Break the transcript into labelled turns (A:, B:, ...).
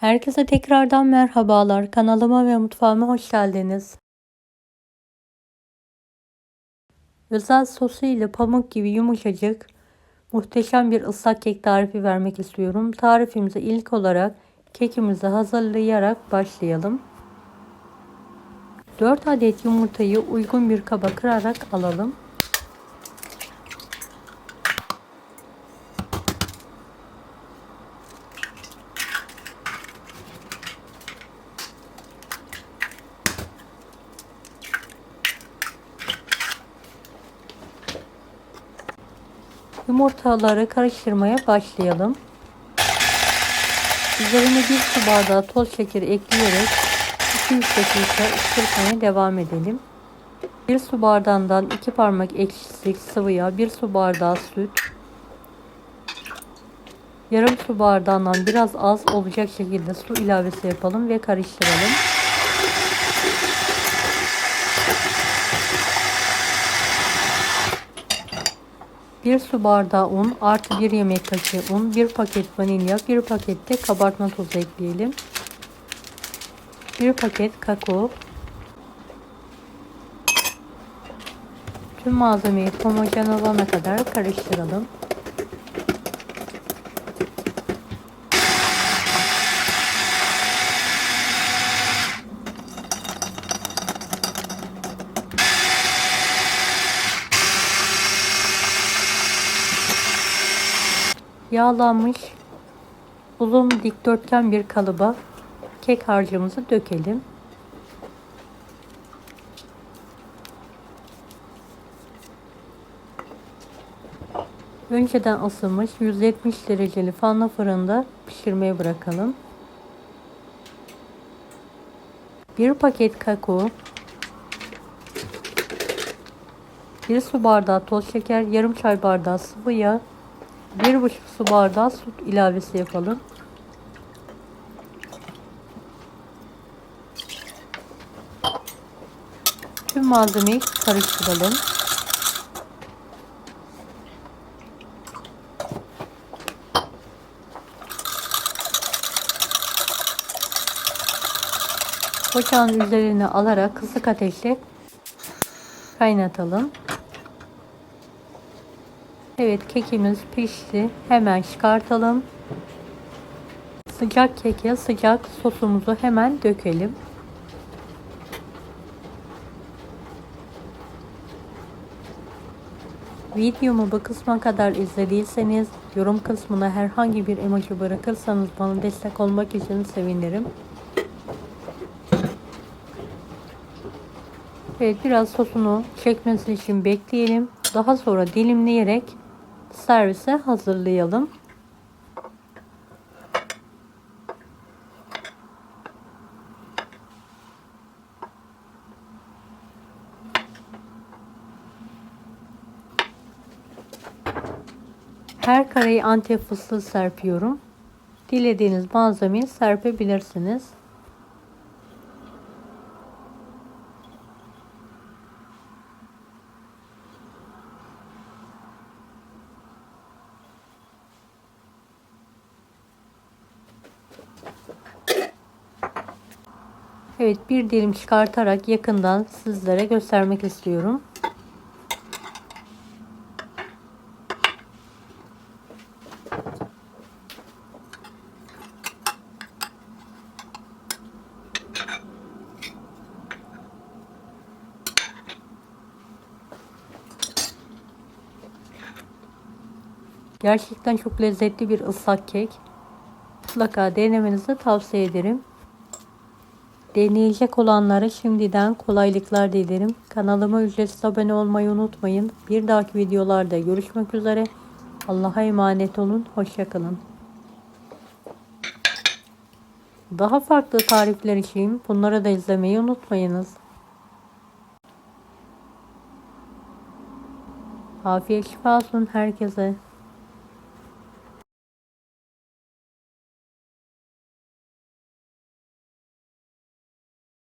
A: Herkese tekrardan merhabalar. Kanalıma ve mutfağıma hoş geldiniz. Özel sosu ile pamuk gibi yumuşacık, muhteşem bir ıslak kek tarifi vermek istiyorum. Tarifimize ilk olarak kekimizi hazırlayarak başlayalım. 4 adet yumurtayı uygun bir kaba kırarak alalım. Yumurtaları karıştırmaya başlayalım. Üzerine 1 su bardağı toz şekeri ekleyerek 2-3 dakika ısıtmaya devam edelim. 1 su bardağından 2 parmak ekşik sıvı yağ, 1 su bardağı süt, yarım su bardağından biraz az olacak şekilde su ilavesi yapalım ve karıştıralım. Bir su bardağı un artı 1 yemek kaşığı un, 1 paket vanilya, 1 paket de kabartma tozu ekleyelim. 1 paket kakao. Tüm malzemeyi homojen olana kadar karıştıralım. Yağlanmış uzun dikdörtgen bir kalıba kek harcımızı dökelim. Önceden ısınmış 170 dereceli fırında fırında pişirmeye bırakalım. 1 paket kakao, 1 su bardağı toz şeker, yarım çay bardağı sıvı yağ, 1,5 su bardağı süt ilavesi yapalım. Tüm malzemeyi karıştıralım. Ocağın üzerine alarak kısık ateşte kaynatalım. Evet, kekimiz pişti. Hemen çıkartalım. Sıcak keke sıcak sosumuzu hemen dökelim. Videomu bu kısma kadar izlediyseniz yorum kısmına herhangi bir emoji bırakırsanız bana destek olmak için sevinirim. Evet, biraz sosunu çekmesi için bekleyelim. Daha sonra dilimleyerek servise hazırlayalım. Her kareye Antep fıstığı serpiyorum. Dilediğiniz malzemeyi serpebilirsiniz. Evet, bir dilim çıkartarak yakından sizlere göstermek istiyorum. Gerçekten çok lezzetli bir ıslak kek. Mutlaka denemenizi tavsiye ederim. Deneyecek olanlara şimdiden kolaylıklar dilerim. Kanalıma ücretsiz abone olmayı unutmayın. Bir dahaki videolarda görüşmek üzere. Allah'a emanet olun. Hoşça kalın. Daha farklı tarifler için bunları da izlemeyi unutmayınız. Afiyet şifa olsun herkese.